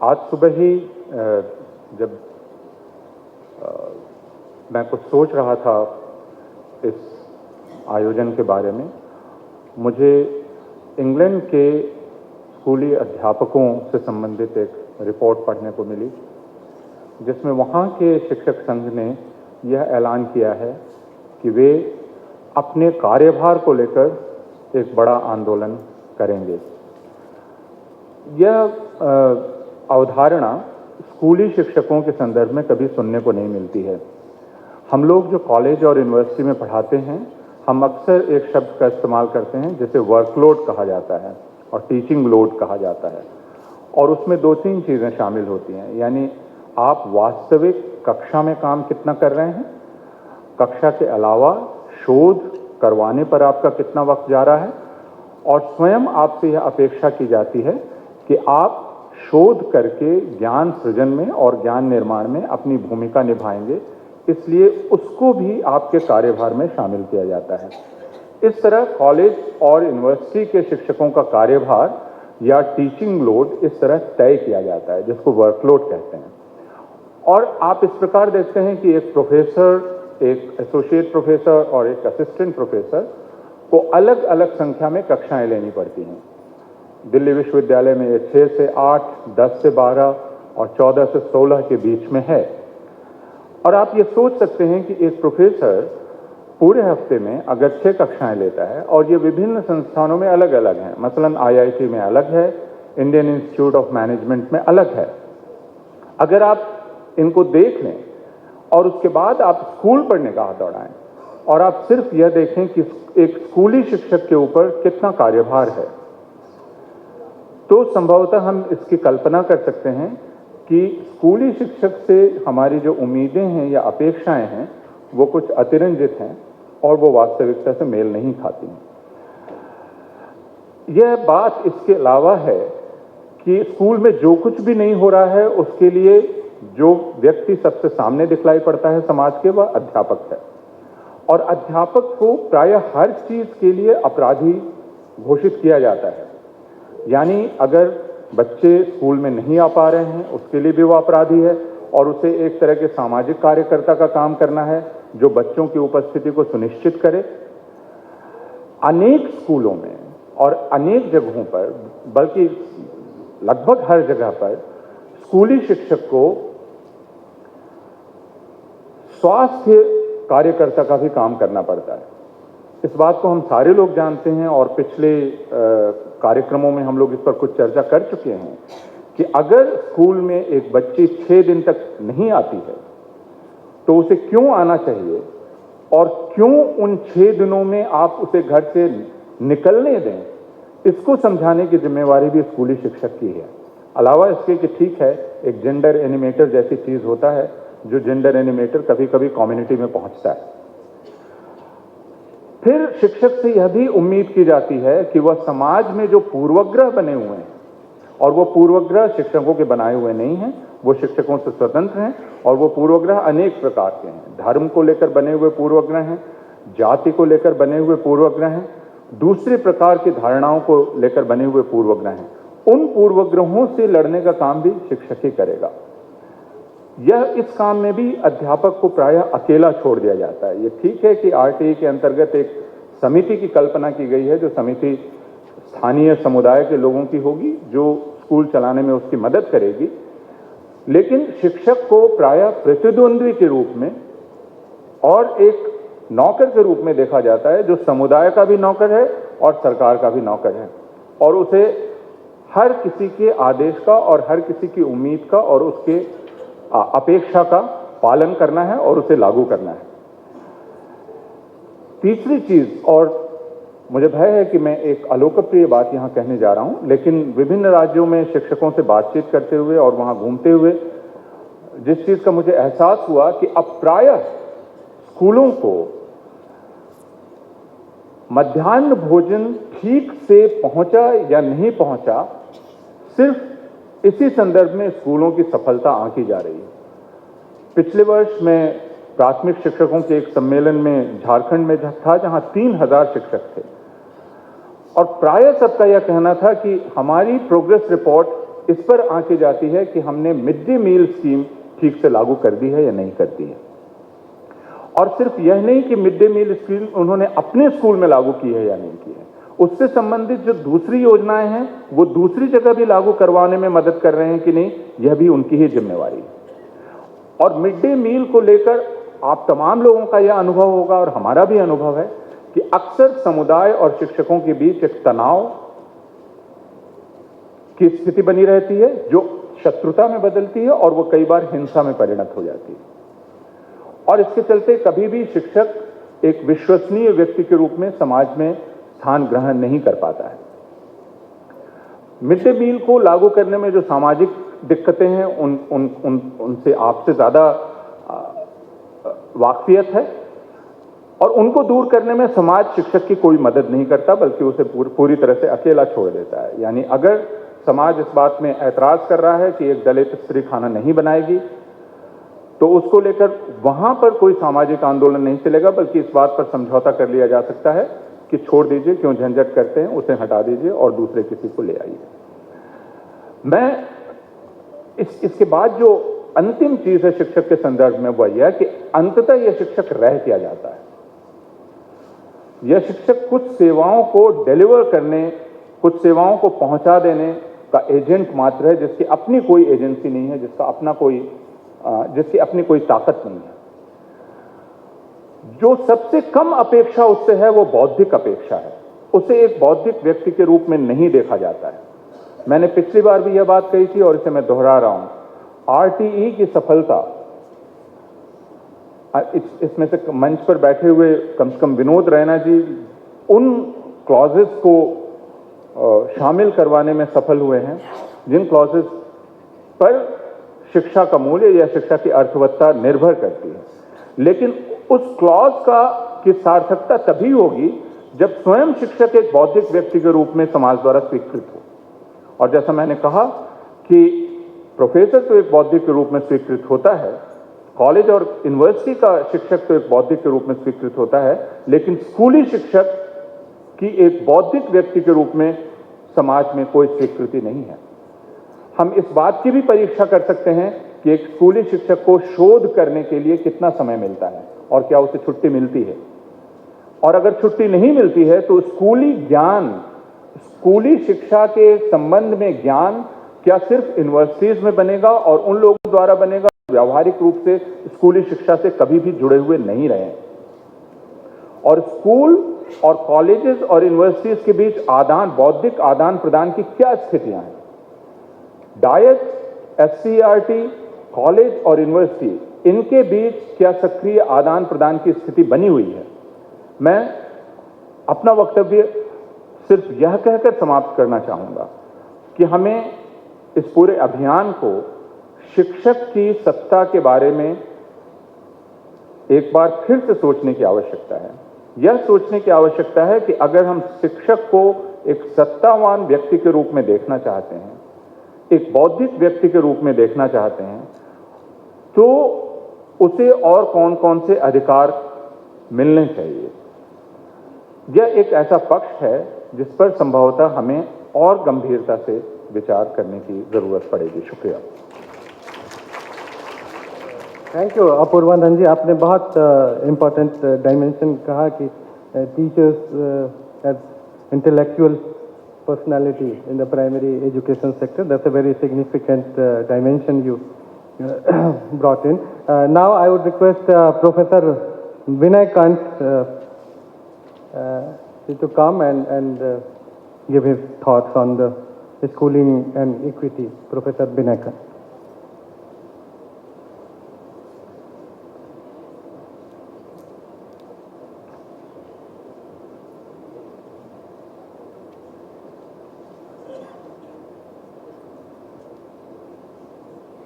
आज सुबह ही जब मैं कुछ सोच रहा था इस आयोजन के बारे में, मुझे इंग्लैंड के स्कूली अध्यापकों से संबंधित एक रिपोर्ट पढ़ने को मिली, जिसमें वहाँ के शिक्षक संघ ने यह ऐलान किया है कि वे अपने कार्यभार को लेकर एक बड़ा आंदोलन करेंगे। यह अवधारणा स्कूली शिक्षकों के संदर्भ में कभी सुनने को नहीं मिलती है। हम लोग जो कॉलेज और यूनिवर्सिटी में पढ़ाते हैं, हम अक्सर एक शब्द का इस्तेमाल करते हैं जिसे वर्कलोड कहा जाता है और टीचिंग लोड कहा जाता है, और उसमें 2-3 चीज़ें शामिल होती हैं। यानी आप वास्तविक कक्षा में काम कितना कर रहे हैं, कक्षा के अलावा शोध करवाने पर आपका कितना वक्त जा रहा है, और स्वयं आपसे यह अपेक्षा की जाती है कि आप शोध करके ज्ञान सृजन में और ज्ञान निर्माण में अपनी भूमिका निभाएंगे, इसलिए उसको भी आपके कार्यभार में शामिल किया जाता है। इस तरह कॉलेज और यूनिवर्सिटी के शिक्षकों का कार्यभार या टीचिंग लोड इस तरह तय किया जाता है, जिसको वर्कलोड कहते हैं। और आप इस प्रकार देखते हैं कि एक प्रोफेसर, एक एसोसिएट प्रोफेसर और एक असिस्टेंट प्रोफेसर को अलग अलग संख्या में कक्षाएं लेनी पड़ती हैं। दिल्ली विश्वविद्यालय में ये 6 से 8, 10 से 12 और 14 से 16 के बीच में है। और आप ये सोच सकते हैं कि एक प्रोफेसर पूरे हफ्ते में अगर 6 कक्षाएं लेता है, और ये विभिन्न संस्थानों में अलग अलग हैं, मसलन IIT में अलग है, इंडियन इंस्टीट्यूट ऑफ मैनेजमेंट में अलग है। अगर आप इनको देख लें और उसके बाद आप स्कूल पढ़ने का हाथ दौड़ाएं और आप सिर्फ यह देखें कि एक स्कूली शिक्षक के ऊपर कितना कार्यभार है, तो संभवतः हम इसकी कल्पना कर सकते हैं कि स्कूली शिक्षक से हमारी जो उम्मीदें हैं या अपेक्षाएं हैं वो कुछ अतिरंजित हैं और वो वास्तविकता से मेल नहीं खाती हैं। यह बात इसके अलावा है कि स्कूल में जो कुछ भी नहीं हो रहा है उसके लिए जो व्यक्ति सबसे सामने दिखलाई पड़ता है समाज के, वह अध्यापक है। और अध्यापक को प्रायः हर चीज के लिए अपराधी घोषित किया जाता है। यानी अगर बच्चे स्कूल में नहीं आ पा रहे हैं उसके लिए भी वो अपराधी है, और उसे एक तरह के सामाजिक कार्यकर्ता का काम करना है जो बच्चों की उपस्थिति को सुनिश्चित करे। अनेक स्कूलों में और अनेक जगहों पर, बल्कि लगभग हर जगह पर, स्कूली शिक्षक को स्वास्थ्य कार्यकर्ता का भी काम करना पड़ता है। इस बात को हम सारे लोग जानते हैं और पिछले कार्यक्रमों में हम लोग इस पर कुछ चर्चा कर चुके हैं कि अगर स्कूल में एक बच्ची 6 दिन तक नहीं आती है तो उसे क्यों आना चाहिए, और क्यों उन 6 दिनों में आप उसे घर से निकलने दें, इसको समझाने की जिम्मेवारी भी स्कूली शिक्षक की है। अलावा इसके कि ठीक है, एक जेंडर एनिमेटर जैसी चीज होता है, जो जेंडर एनिमेटर कभी कभी कम्युनिटी में पहुंचता है। फिर शिक्षक से यह भी उम्मीद की जाती है कि वह समाज में जो पूर्वग्रह बने हुए हैं, और वो पूर्वग्रह शिक्षकों के बनाए हुए नहीं हैं, वो शिक्षकों से स्वतंत्र हैं, और वो पूर्वग्रह अनेक प्रकार के हैं। धर्म को लेकर बने हुए पूर्वग्रह हैं, जाति को लेकर बने हुए पूर्वग्रह हैं, दूसरे प्रकार की धारणाओं को लेकर बने हुए पूर्वग्रह हैं। उन पूर्वग्रहों से लड़ने का काम भी शिक्षक ही करेगा। इस काम में भी अध्यापक को प्रायः अकेला छोड़ दिया जाता है। ये ठीक है कि RTE के अंतर्गत एक समिति की कल्पना की गई है, जो समिति स्थानीय समुदाय के लोगों की होगी, जो स्कूल चलाने में उसकी मदद करेगी, लेकिन शिक्षक को प्रायः प्रतिद्वंद्वी के रूप में और एक नौकर के रूप में देखा जाता है, जो समुदाय का भी नौकर है और सरकार का भी नौकर है, और उसे हर किसी के आदेश का और हर किसी की उम्मीद का और उसके अपेक्षा का पालन करना है और उसे लागू करना है। तीसरी चीज, और मुझे भय है कि मैं एक अलोकप्रिय बात यहां कहने जा रहा हूं, लेकिन विभिन्न राज्यों में शिक्षकों से बातचीत करते हुए और वहां घूमते हुए जिस चीज का मुझे एहसास हुआ कि अब प्रायः स्कूलों को मध्याह्न भोजन ठीक से पहुंचा या नहीं पहुंचा, सिर्फ इसी संदर्भ में स्कूलों की सफलता आंकी जा रही है। पिछले वर्ष मैं प्राथमिक शिक्षकों के एक सम्मेलन में झारखंड में था, जहां 3000 शिक्षक थे, और प्रायः सबका यह कहना था कि हमारी प्रोग्रेस रिपोर्ट इस पर आंकी जाती है कि हमने मिड डे मील स्कीम ठीक से लागू कर दी है या नहीं कर दी है। और सिर्फ यह नहीं कि मिड डे मील स्कीम उन्होंने अपने स्कूल में लागू की है या नहीं की है, उससे संबंधित जो दूसरी योजनाएं हैं वो दूसरी जगह भी लागू करवाने में मदद कर रहे हैं कि नहीं, यह भी उनकी ही जिम्मेवारी है। और मिड डे मील को लेकर आप तमाम लोगों का यह अनुभव होगा और हमारा भी अनुभव है कि अक्सर समुदाय और शिक्षकों के बीच एक तनाव की स्थिति बनी रहती है जो शत्रुता में बदलती है और वो कई बार हिंसा में परिणत हो जाती है। और इसके चलते कभी भी शिक्षक एक विश्वसनीय व्यक्ति के रूप में समाज में स्थान ग्रहण नहीं कर पाता है। मिड डे मील को लागू करने में जो सामाजिक दिक्कतें हैं उनसे आपसे ज्यादा वाकफियत है और उनको दूर करने में समाज शिक्षक की कोई मदद नहीं करता बल्कि उसे पूरी तरह से अकेला छोड़ देता है। यानी अगर समाज इस बात में ऐतराज कर रहा है कि एक दलित स्त्री खाना नहीं बनाएगी तो उसको लेकर वहां पर कोई सामाजिक आंदोलन नहीं चलेगा, बल्कि इस बात पर समझौता कर लिया जा सकता है कि छोड़ दीजिए, क्यों झंझट करते हैं, उसे हटा दीजिए और दूसरे किसी को ले आइए। मैं इसके बाद जो अंतिम चीज है शिक्षक के संदर्भ में वह यह कि अंततः यह शिक्षक रह किया जाता है। यह शिक्षक कुछ सेवाओं को डिलीवर करने, कुछ सेवाओं को पहुंचा देने का एजेंट मात्र है, जिसकी अपनी कोई एजेंसी नहीं है, जिसकी अपनी कोई ताकत नहीं है। जो सबसे कम अपेक्षा उससे है वो बौद्धिक अपेक्षा है। उसे एक बौद्धिक व्यक्ति के रूप में नहीं देखा जाता है। मैंने पिछली बार भी यह बात कही थी और इसे मैं दोहरा रहा हूं, आरटीई की सफलता, इसमें से मंच पर बैठे हुए कम से कम विनोद रैना जी उन क्लॉजेस को शामिल करवाने में सफल हुए हैं जिन क्लॉजेस पर शिक्षा का मूल्य या शिक्षा की अर्थवत्ता निर्भर करती है। लेकिन उस क्लॉज की सार्थकता तभी होगी जब स्वयं शिक्षक एक बौद्धिक व्यक्ति के रूप में समाज द्वारा स्वीकृत हो। और जैसा मैंने कहा कि प्रोफेसर तो एक बौद्धिक के रूप में स्वीकृत होता है, कॉलेज और यूनिवर्सिटी का शिक्षक तो एक बौद्धिक के रूप में स्वीकृत होता है, लेकिन स्कूली शिक्षक की एक बौद्धिक व्यक्ति के रूप में समाज में कोई स्वीकृति नहीं है। हम इस बात की भी परीक्षा कर सकते हैं कि एक स्कूली शिक्षक को शोध करने के लिए कितना समय मिलता है और क्या उसे छुट्टी मिलती है, और अगर छुट्टी नहीं मिलती है तो स्कूली ज्ञान, स्कूली शिक्षा के संबंध में ज्ञान क्या सिर्फ यूनिवर्सिटीज में बनेगा और उन लोगों द्वारा बनेगा व्यावहारिक रूप से स्कूली शिक्षा से कभी भी जुड़े हुए नहीं रहे। और स्कूल और कॉलेजेस और यूनिवर्सिटीज के बीच बौद्धिक आदान प्रदान की क्या स्थितियां हैं? डायट, एससीईआरटी, कॉलेज और यूनिवर्सिटी, इनके बीच क्या सक्रिय आदान प्रदान की स्थिति बनी हुई है? मैं अपना वक्तव्य सिर्फ यह कहकर समाप्त करना चाहूंगा कि हमें इस पूरे अभियान को शिक्षक की सत्ता के बारे में एक बार फिर से सोचने की आवश्यकता है। यह सोचने की आवश्यकता है कि अगर हम शिक्षक को एक सत्तावान व्यक्ति के रूप में देखना चाहते हैं, एक बौद्धिक व्यक्ति के रूप में देखना चाहते हैं, तो उसे और कौन कौन से अधिकार मिलने चाहिए। यह एक ऐसा पक्ष है जिस पर संभवतः हमें और गंभीरता से विचार करने की जरूरत पड़ेगी। शुक्रिया। थैंक यू अपूर्वानंद जी, आपने बहुत इम्पोर्टेंट डायमेंशन कहा कि teachers as intellectual personality in the primary education sector. That's a very significant dimension you brought in. Now I would request Professor Vinay Kant to come and give his thoughts on the schooling and equity. Professor Vinay Kant.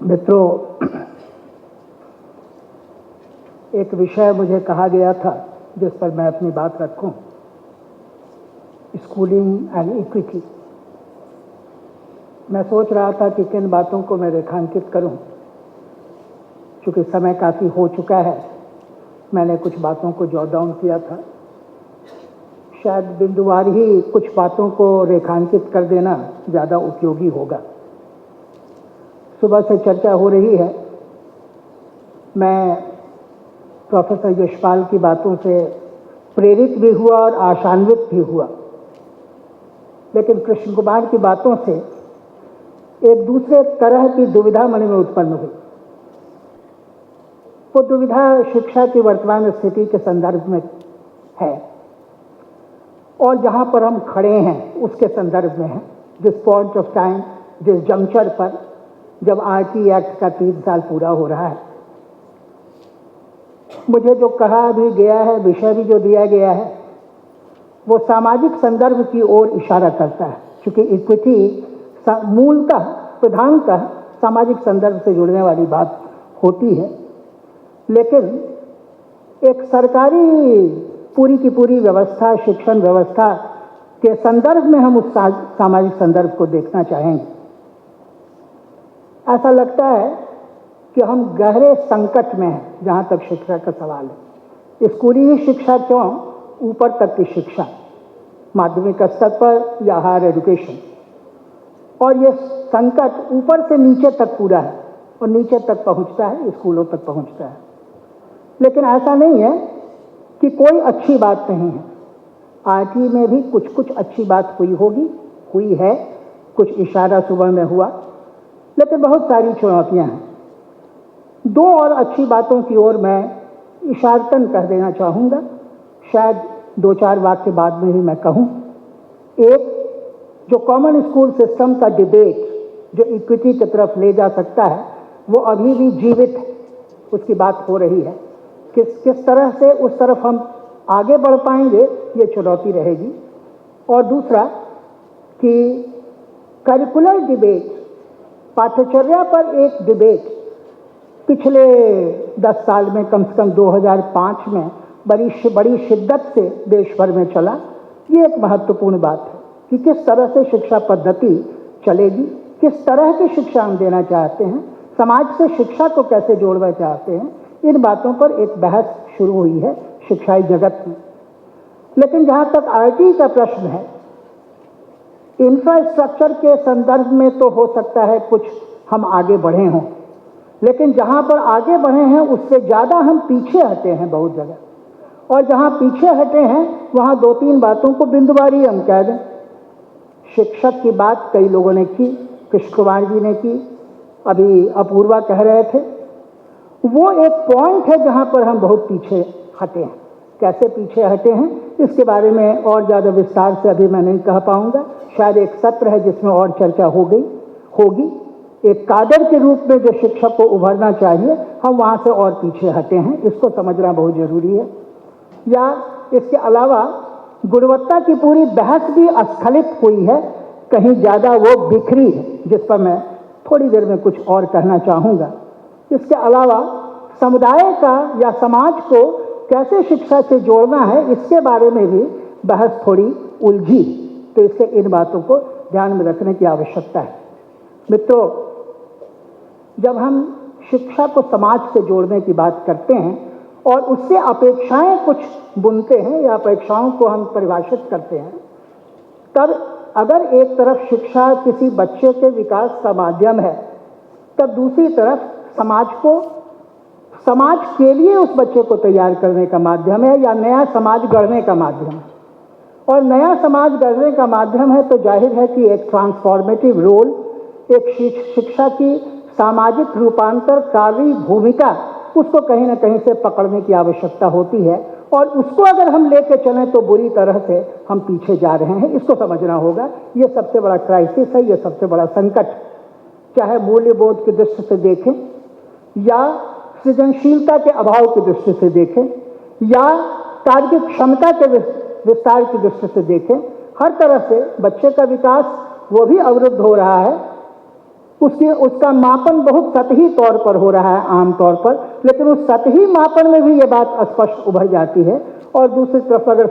मित्रों, एक विषय मुझे कहा गया था जिस पर मैं अपनी बात रखूं, स्कूलिंग एंड इक्विटी। मैं सोच रहा था कि किन बातों को मैं रेखांकित करूं। चूंकि समय काफ़ी हो चुका है, मैंने कुछ बातों को जॉट डाउन किया था। शायद बिंदुवार ही कुछ बातों को रेखांकित कर देना ज़्यादा उपयोगी होगा। सुबह से चर्चा हो रही है। मैं प्रोफेसर यशपाल की बातों से प्रेरित भी हुआ और आशान्वित भी हुआ, लेकिन कृष्ण कुमार की बातों से एक दूसरे तरह की दुविधा मन में उत्पन्न हुई। वो दुविधा शिक्षा की वर्तमान स्थिति के संदर्भ में है और जहां पर हम खड़े हैं उसके संदर्भ में है। जिस पॉइंट ऑफ टाइम, जिस जंक्चर पर जब आरटी एक्ट का 3 साल पूरा हो रहा है, मुझे जो कहा भी गया है, विषय भी जो दिया गया है, वो सामाजिक संदर्भ की ओर इशारा करता है, क्योंकि इक्विटी मूलतः प्रधानतः सामाजिक संदर्भ से जुड़ने वाली बात होती है। लेकिन एक सरकारी पूरी की पूरी व्यवस्था, शिक्षण व्यवस्था के संदर्भ में हम उस सामाजिक संदर्भ को देखना चाहेंगे। ऐसा लगता है कि हम गहरे संकट में हैं जहां तक शिक्षा का सवाल है। स्कूली ही शिक्षा क्यों, ऊपर तक की शिक्षा, माध्यमिक स्तर पर या हायर एजुकेशन, और ये संकट ऊपर से नीचे तक पूरा है और नीचे तक पहुंचता है, स्कूलों तक पहुंचता है। लेकिन ऐसा नहीं है कि कोई अच्छी बात नहीं है। आरटी में भी कुछ कुछ अच्छी बात हुई है, कुछ इशारा सुबह में हुआ, लेकिन बहुत सारी चुनौतियां हैं। 2 और अच्छी बातों की ओर मैं इशारतन कह देना चाहूँगा, शायद 2-4 वाक्य बाद में ही मैं कहूँ। एक, जो कॉमन स्कूल सिस्टम का डिबेट जो इक्विटी की तरफ ले जा सकता है, वो अभी भी जीवित है, उसकी बात हो रही है। किस तरह से उस तरफ हम आगे बढ़ पाएंगे, ये चुनौती रहेगी। और दूसरा कि करिकुलर डिबेट, पाठ्यचर्या पर एक डिबेट पिछले 10 साल में, कम से कम 2005 में बड़ी शिद्दत से देश भर में चला। ये एक महत्वपूर्ण बात है कि किस तरह से शिक्षा पद्धति चलेगी, किस तरह की शिक्षा हम देना चाहते हैं, समाज से शिक्षा को कैसे जोड़ना चाहते हैं। इन बातों पर एक बहस शुरू हुई है शिक्षाई जगत में। लेकिन जहां तक आरटी का प्रश्न है, इंफ्रास्ट्रक्चर के संदर्भ में तो हो सकता है कुछ हम आगे बढ़े हों, लेकिन जहां पर आगे बढ़े हैं उससे ज़्यादा हम पीछे हटे हैं बहुत जगह। और जहां पीछे हटे हैं वहां 2-3 बातों को बिंदुवारी हम कह दें। शिक्षक की बात कई लोगों ने की, कृष्ण कुमार जी ने की, अभी अपूर्वा कह रहे थे। वो एक पॉइंट है जहां पर हम बहुत पीछे हटे हैं। कैसे पीछे हटे हैं इसके बारे में और ज़्यादा विस्तार से अभी मैं नहीं कह पाऊंगा। शायद एक सत्र है जिसमें और चर्चा होगी। एक काडर के रूप में जो शिक्षक को उभरना चाहिए, हम वहां से और पीछे हटे हैं, इसको समझना बहुत जरूरी है। या इसके अलावा गुणवत्ता की पूरी बहस भी अस्खलित हुई है, कहीं ज़्यादा वो बिखरी है, जिस पर मैं थोड़ी देर में कुछ और कहना चाहूँगा। इसके अलावा समुदाय का या समाज को कैसे शिक्षा से जोड़ना है, इसके बारे में भी बहस थोड़ी उलझी। तो इससे इन बातों को ध्यान में रखने की आवश्यकता है। मित्रों, जब हम शिक्षा को समाज से जोड़ने की बात करते हैं और उससे अपेक्षाएं कुछ बुनते हैं या अपेक्षाओं को हम परिभाषित करते हैं, तब अगर एक तरफ शिक्षा किसी बच्चे के विकास का माध्यम है, तब दूसरी तरफ समाज के लिए उस बच्चे को तैयार करने का माध्यम है या नया समाज गढ़ने का माध्यम है। और नया समाज गढ़ने का माध्यम है तो जाहिर है कि एक ट्रांसफॉर्मेटिव रोल, एक शिक्षा की सामाजिक रूपांतरकारी भूमिका, उसको कहीं ना कहीं से पकड़ने की आवश्यकता होती है। और उसको अगर हम लेके चलें तो बुरी तरह से हम पीछे जा रहे हैं, इसको समझना होगा। ये सबसे बड़ा क्राइसिस है, ये सबसे बड़ा संकट, चाहे मूल्यबोध की दृष्टि से देखें या सृजनशीलता के अभाव की दृष्टि से देखें या तार्किक क्षमता के विस्तार की दृष्टि से देखें। हर तरह से बच्चे का विकास वो भी अवरुद्ध हो रहा है, उसका मापन बहुत सतही तौर पर हो रहा है आम तौर पर, लेकिन उस सतही मापन में भी ये बात स्पष्ट उभर जाती है। और दूसरी तरफ अगर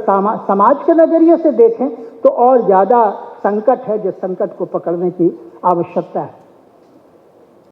समाज के नजरिए से देखें तो और ज़्यादा संकट है, जिस संकट को पकड़ने की आवश्यकता है।